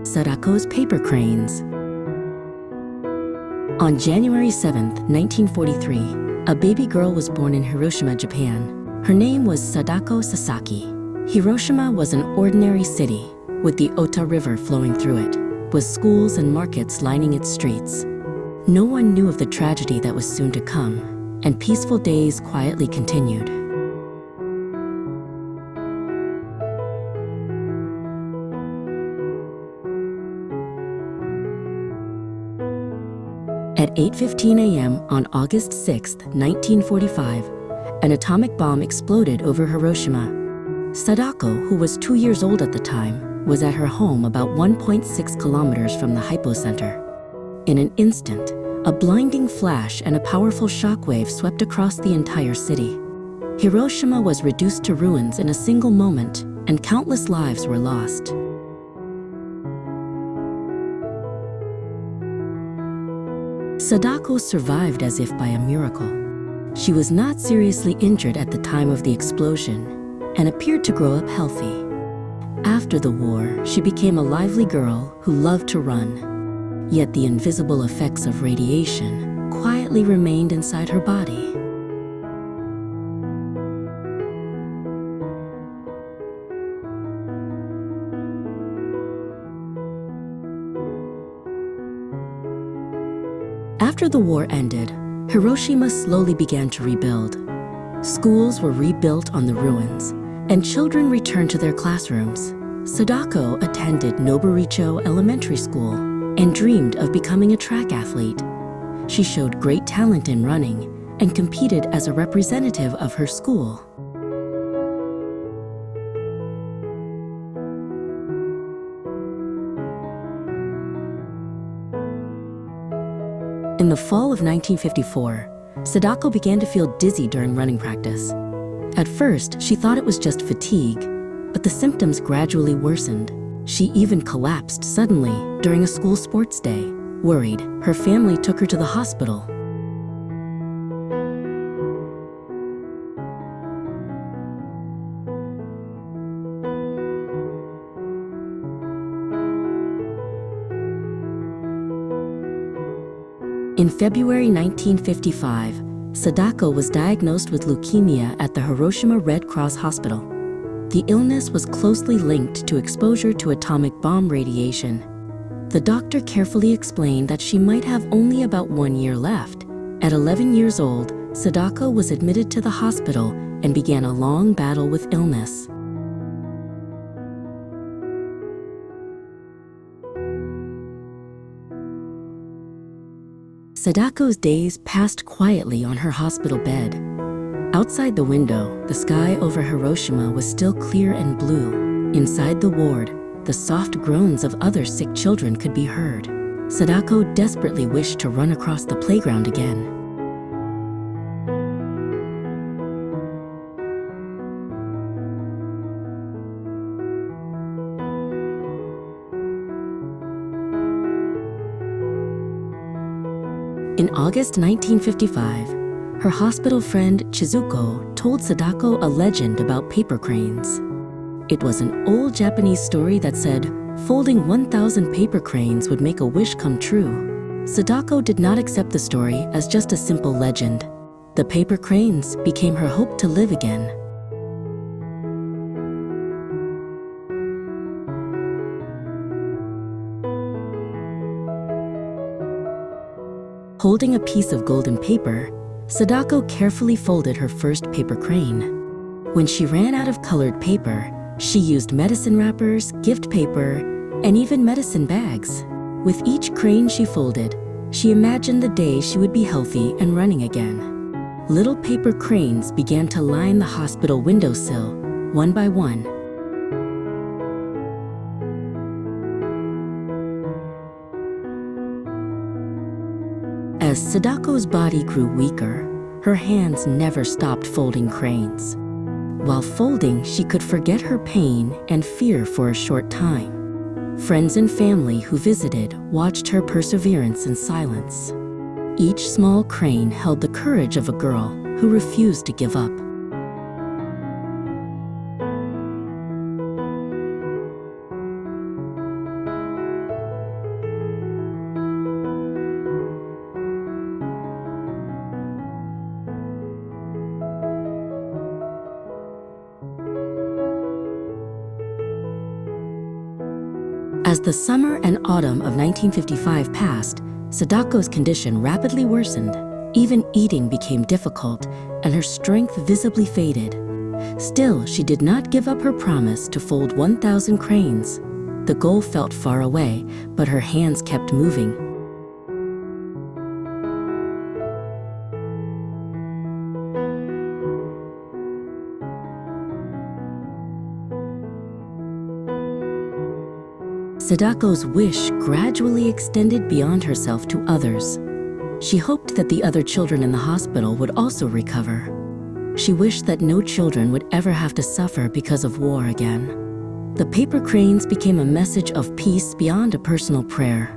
Sadako's paper cranes. On January 7, 1943, a baby girl was born in Hiroshima, Japan. Her name was Sadako Sasaki. Hiroshima was an ordinary city with the Ota River flowing through it, with schools and markets lining its streets. No one knew of the tragedy that was soon to come, and peaceful days quietly continued. At 8:15 a.m. on August 6, 1945, an atomic bomb exploded over Hiroshima. Sadako, who was 2 years old at the time, was at her home about 1.6 kilometers from the hypocenter. In an instant, a blinding flash and a powerful shockwave swept across the entire city. Hiroshima was reduced to ruins in a single moment, and countless lives were lost. Sadako survived as if by a miracle. She was not seriously injured at the time of the explosion and appeared to grow up healthy. After the war, she became a lively girl who loved to run. Yet the invisible effects of radiation quietly remained inside her body. After the war ended, Hiroshima slowly began to rebuild. Schools were rebuilt on the ruins, and children returned to their classrooms. Sadako attended Noburicho Elementary School and dreamed of becoming a track athlete. She showed great talent in running and competed as a representative of her school. In the fall of 1954, Sadako began to feel dizzy during running practice. At first, she thought it was just fatigue, but the symptoms gradually worsened. She even collapsed suddenly during a school sports day. Worried, her family took her to the hospital. In February 1955, Sadako was diagnosed with leukemia at the Hiroshima Red Cross Hospital. The illness was closely linked to exposure to atomic bomb radiation. The doctor carefully explained that she might have only about 1 year left. At 11 years old, Sadako was admitted to the hospital and began a long battle with illness. Sadako's days passed quietly on her hospital bed. Outside the window, the sky over Hiroshima was still clear and blue. Inside the ward, the soft groans of other sick children could be heard. Sadako desperately wished to run across the playground again. In August 1955, her hospital friend Chizuko told Sadako a legend about paper cranes. It was an old Japanese story that said folding 1,000 paper cranes would make a wish come true. Sadako did not accept the story as just a simple legend. The paper cranes became her hope to live again. Holding a piece of golden paper, Sadako carefully folded her first paper crane. When she ran out of colored paper, she used medicine wrappers, gift paper, and even medicine bags. With each crane she folded, she imagined the day she would be healthy and running again. Little paper cranes began to line the hospital windowsill, one by one. As Sadako's body grew weaker, her hands never stopped folding cranes. While folding, she could forget her pain and fear for a short time. Friends and family who visited watched her perseverance in silence. Each small crane held the courage of a girl who refused to give up. As the summer and autumn of 1955 passed, Sadako's condition rapidly worsened. Even eating became difficult, and her strength visibly faded. Still, she did not give up her promise to fold 1,000 cranes. The goal felt far away, but her hands kept moving. Sadako's wish gradually extended beyond herself to others. She hoped that the other children in the hospital would also recover. She wished that no children would ever have to suffer because of war again. The paper cranes became a message of peace beyond a personal prayer.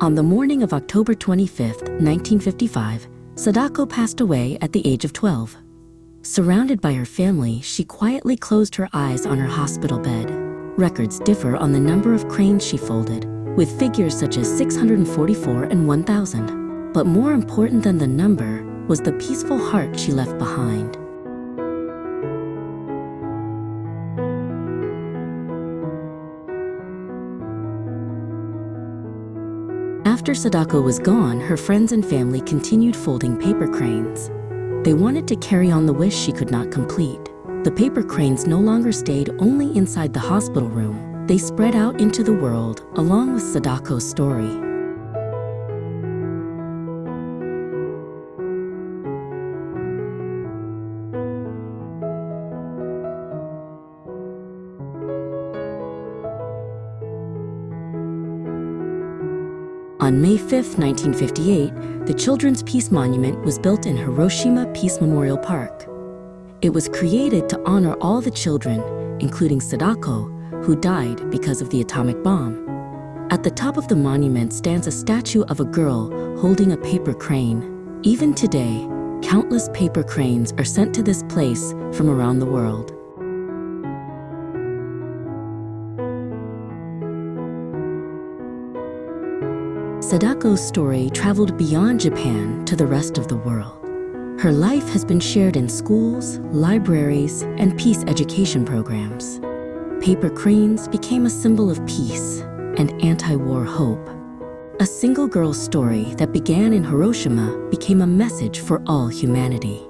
On the morning of October 25, 1955, Sadako passed away at the age of 12. Surrounded by her family, she quietly closed her eyes on her hospital bed. Records differ on the number of cranes she folded, with figures such as 644 and 1,000. But more important than the number was the peaceful heart she left behind. After Sadako was gone, her friends and family continued folding paper cranes. They wanted to carry on the wish she could not complete. The paper cranes no longer stayed only inside the hospital room. They spread out into the world along with Sadako's story. On May 5, 1958, the Children's Peace Monument was built in Hiroshima Peace Memorial Park. It was created to honor all the children, including Sadako, who died because of the atomic bomb. At the top of the monument stands a statue of a girl holding a paper crane. Even today, countless paper cranes are sent to this place from around the world. Sadako's story traveled beyond Japan to the rest of the world. Her life has been shared in schools, libraries, and peace education programs. Paper cranes became a symbol of peace and anti-war hope. A single girl's story that began in Hiroshima became a message for all humanity.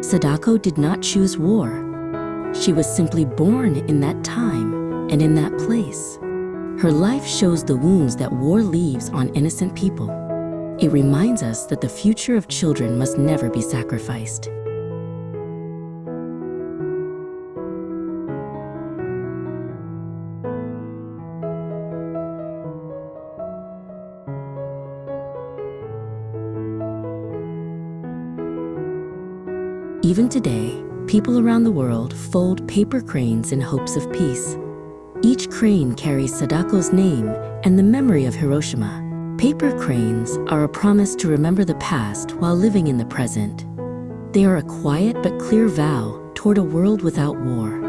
Sadako did not choose war. She was simply born in that time and in that place. Her life shows the wounds that war leaves on innocent people. It reminds us that the future of children must never be sacrificed. Even today, people around the world fold paper cranes in hopes of peace. Each crane carries Sadako's name and the memory of Hiroshima. Paper cranes are a promise to remember the past while living in the present. They are a quiet but clear vow toward a world without war.